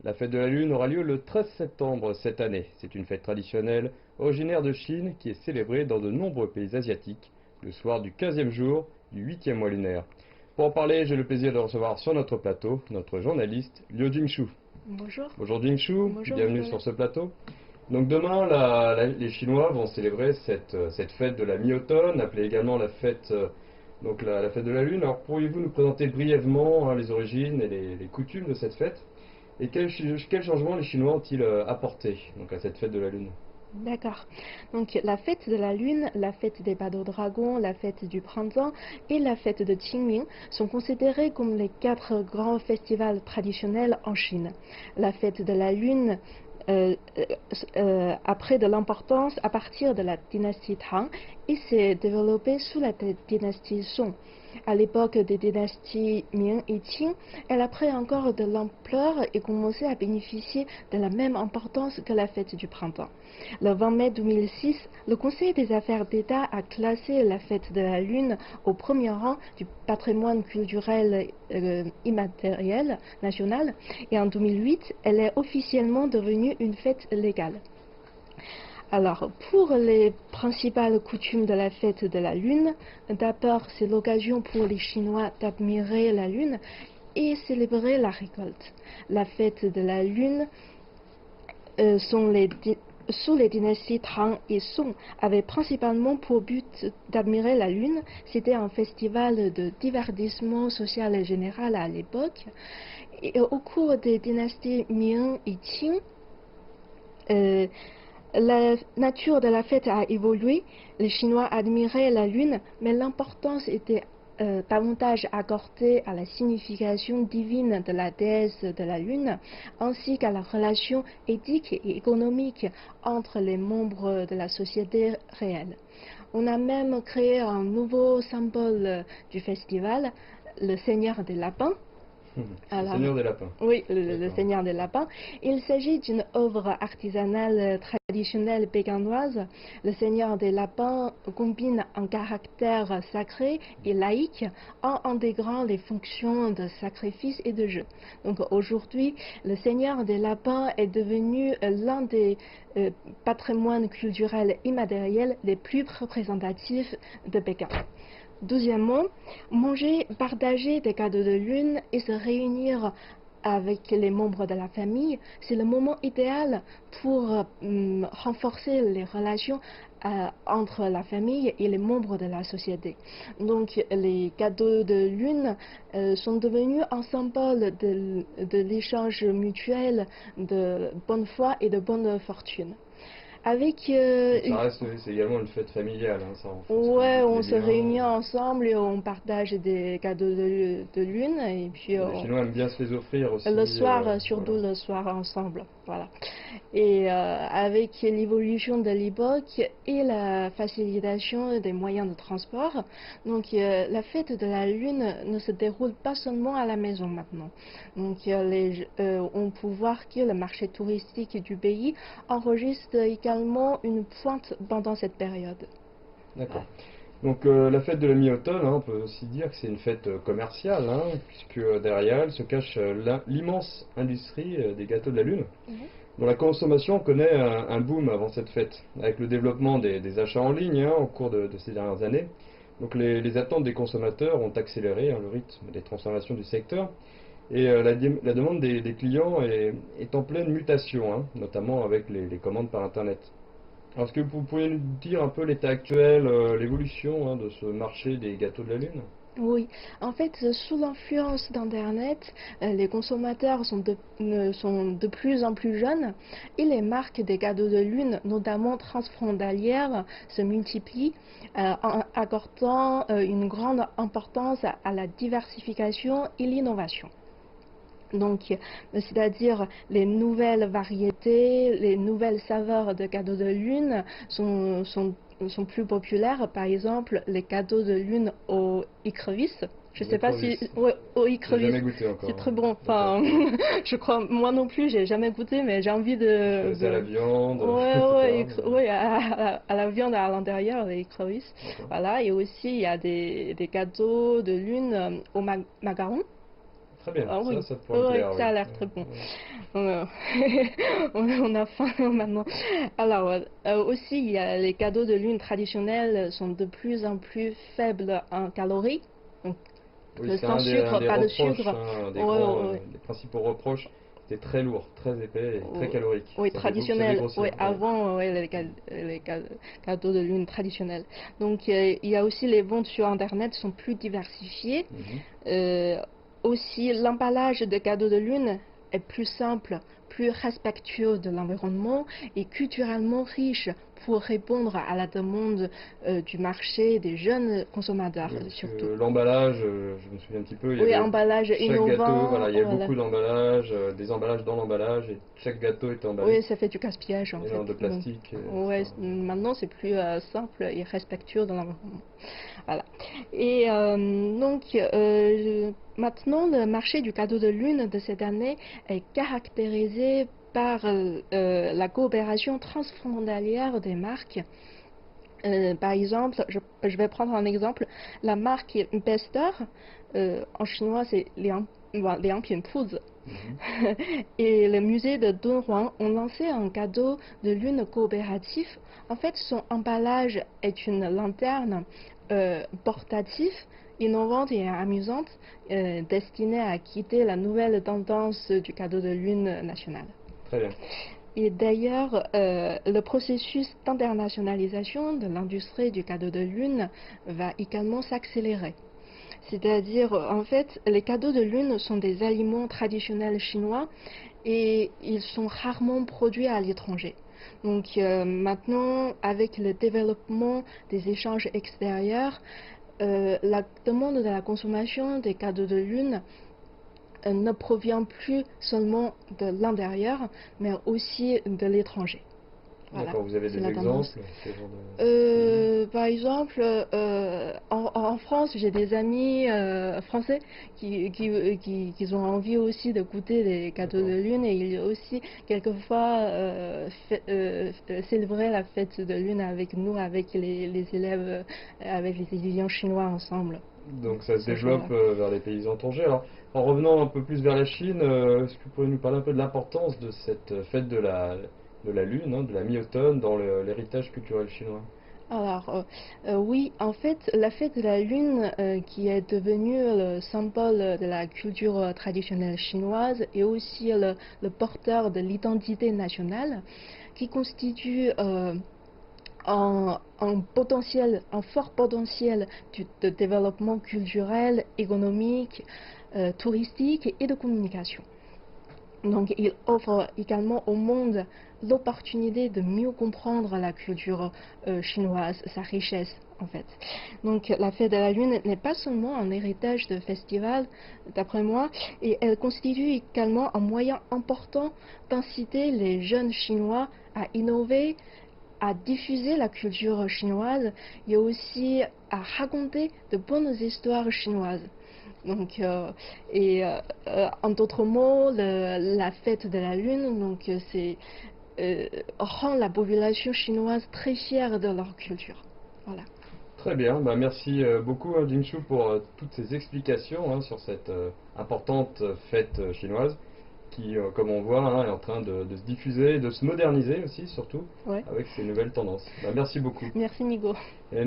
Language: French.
La fête de la Lune aura lieu le 13 septembre cette année. C'est une fête traditionnelle originaire de Chine qui est célébrée dans de nombreux pays asiatiques le soir du 15e jour du 8e mois lunaire. Pour en parler, j'ai le plaisir de recevoir sur notre plateau notre journaliste Liu Jingshu. Bonjour. Bonjour Jingshu, Bonjour bienvenue Nicolas. sur ce plateau. Donc demain, les Chinois vont célébrer cette fête de la mi-automne, appelée également la fête, la fête de la Lune. Alors pourriez-vous nous présenter brièvement les origines et les coutumes de cette fête? Et quels changements les Chinois ont-ils apporté à cette fête de la Lune? D'accord. Donc la fête de la Lune, la fête des bateaux dragons, la fête du printemps et la fête de Qingming sont considérés comme les 4 grands festivals traditionnels en Chine. La fête de la Lune a pris de l'importance à partir de la dynastie Tang et s'est développée sous la dynastie Song. À l'époque des dynasties Ming et Qing, elle a pris encore de l'ampleur et commencé à bénéficier de la même importance que la fête du printemps. Le 20 mai 2006, le Conseil des affaires d'État a classé la fête de la Lune au premier rang du patrimoine culturel immatériel national et en 2008, elle est officiellement devenue une fête légale. Alors, pour les principales coutumes de la fête de la Lune, d'abord, c'est l'occasion pour les Chinois d'admirer la Lune et célébrer la récolte. La fête de la Lune sous les dynasties Tang et Song avait principalement pour but d'admirer la Lune. C'était un festival de divertissement social et général à l'époque. Et au cours des dynasties Ming et Qing, la nature de la fête a évolué. Les Chinois admiraient la Lune, mais l'importance était davantage accordée à la signification divine de la déesse de la Lune, ainsi qu'à la relation éthique et économique entre les membres de la société réelle. On a même créé un nouveau symbole du festival, le Seigneur des Lapins. Le Seigneur des Lapins. Oui, le Seigneur des Lapins. Il s'agit d'une œuvre artisanale traditionnelle pékinoise. Le Seigneur des Lapins combine un caractère sacré et laïque en intégrant les fonctions de sacrifice et de jeu. Donc aujourd'hui, le Seigneur des Lapins est devenu l'un des patrimoines culturels immatériels les plus représentatifs de Pékin. Deuxièmement, manger, partager des cadeaux de lune et se réunir avec les membres de la famille, c'est le moment idéal pour renforcer les relations entre la famille et les membres de la société. Donc les cadeaux de lune sont devenus un symbole de l'échange mutuel de bonne foi et de bonne fortune. C'est également une fête familiale, ça Ouais, on se réunit ensemble et on partage des cadeaux de lune et puis les Chinois aiment bien se les offrir aussi. Le soir, surtout le soir ensemble, voilà. Et avec l'évolution de l'époque et la facilitation des moyens de transport, donc la fête de la Lune ne se déroule pas seulement à la maison maintenant. Donc on peut voir que le marché touristique du pays enregistre également une pointe pendant cette période. D'accord. Donc la fête de la mi-automne, on peut aussi dire que c'est une fête commerciale, puisque derrière elle se cache l'immense industrie des gâteaux de la Lune, dont la consommation connaît un boom avant cette fête, avec le développement des achats en ligne au cours de ces dernières années. Donc les attentes des consommateurs ont accéléré le rythme des transformations du secteur, et la demande des clients est en pleine mutation, notamment avec les commandes par Internet. Alors, est-ce que vous pourriez nous dire un peu l'état actuel, l'évolution de ce marché des gâteaux de la Lune? Oui, en fait, sous l'influence d'Internet, les consommateurs sont de plus en plus jeunes et les marques des gâteaux de lune, notamment transfrontalières, se multiplient, en accordant une grande importance à la diversification et l'innovation. Donc, c'est-à-dire les nouvelles variétés, les nouvelles saveurs de cadeaux de lune sont plus populaires. Par exemple, les cadeaux de lune aux écrevisses. Je ne sais pas si... Ouais, aux écrevisses. Jamais goûté encore. C'est très bon. Enfin, je crois, moi non plus, j'ai jamais goûté, mais j'ai envie de... À la viande, Ouais, à la viande à l'intérieur, les écrevisses. Voilà, et aussi il y a des cadeaux de lune aux macarons. Très bien, Ah oui, ça pourrait me oui, plaire, ça a oui. l'air très bon. Euh, on a faim maintenant. Alors, aussi, il y a les cadeaux de lune traditionnels sont de plus en plus faibles en calories. Donc, Oui, c'est sans un sucre, des pas de reproches, sucre. hein, un des Ouais, grands, ouais, des principaux reproches. C'était très lourd, très épais et très ouais. calorique. Oui, Ça fait traditionnel. Oui, grossir. Oui. avant, ouais, cadeaux de lune traditionnels. Donc, il y a aussi les ventes sur Internet sont plus diversifiées. Mhm. Euh, Aussi, l'emballage de cadeaux de lune est plus simple, plus respectueux de l'environnement et culturellement riche pour répondre à la demande du marché des jeunes consommateurs Oui, parce surtout. que l'emballage, je me souviens un petit peu, il y Oui, avait emballage chaque gâteau, innovant, voilà, il y avait voilà. beaucoup d'emballages, des emballages dans l'emballage, et chaque gâteau était emballé. Oui, ça fait du gaspillage en Et fait. non, de Donc, plastique. ouais, Enfin, maintenant c'est plus simple et respectueux de l'environnement. Voilà. Et maintenant, le marché du cadeau de lune de cette année est caractérisé par la coopération transfrontalière des marques. Par exemple, je vais prendre un exemple. La marque Bester, en chinois c'est Liangpin Puzi, mhm. et le musée de Dunhuang ont lancé un cadeau de lune coopératif. En fait, son emballage est une lanterne portative, innovante et amusante, destinée à quitter la nouvelle tendance du cadeau de lune national. Très bien. Et d'ailleurs, le processus d'internationalisation de l'industrie du cadeau de lune va également s'accélérer. C'est-à-dire, en fait, les cadeaux de lune sont des aliments traditionnels chinois et ils sont rarement produits à l'étranger. Donc maintenant, avec le développement des échanges extérieurs, la demande de la consommation des cadeaux de lune ne provient plus seulement de l'intérieur, mais aussi de l'étranger. Voilà, D'accord, vous avez c'est des la tendance. exemples, quel genre de... Par exemple, en France, j'ai des amis français qui ont envie aussi de goûter des cadeaux D'accord. de lune et ils aussi quelquefois célébrer la fête de lune avec nous, avec les élèves, avec les étudiants chinois ensemble. Donc ça se Ce développe jour-là. vers les pays étrangers. Alors, en revenant un peu plus vers la Chine, est-ce que vous pourriez nous parler un peu de l'importance de cette fête de la Lune, hein, de la mi-automne, dans l'héritage culturel chinois? Alors, oui, en fait, la fête de la Lune, qui est devenue le symbole de la culture traditionnelle chinoise et aussi le porteur de l'identité nationale, qui constitue un fort potentiel de développement culturel, économique, touristique et de communication. Donc, il offre également au monde l'opportunité de mieux comprendre la culture chinoise, sa richesse en fait. Donc, la fête de la Lune n'est pas seulement un héritage de festival, d'après moi, et elle constitue également un moyen important d'inciter les jeunes Chinois à innover, à diffuser la culture chinoise et aussi à raconter de bonnes histoires chinoises. Donc, en d'autres mots, la fête de la Lune, donc, rend la population chinoise très fière de leur culture. Voilà. Très bien, bah merci beaucoup hein, Jingxu pour toutes ces explications hein, sur cette importante fête chinoise qui, comme on voit, hein, est en train de se diffuser, de se moderniser aussi, surtout, Ouais. avec ces nouvelles tendances. Bah, merci beaucoup. Merci Nigo. Et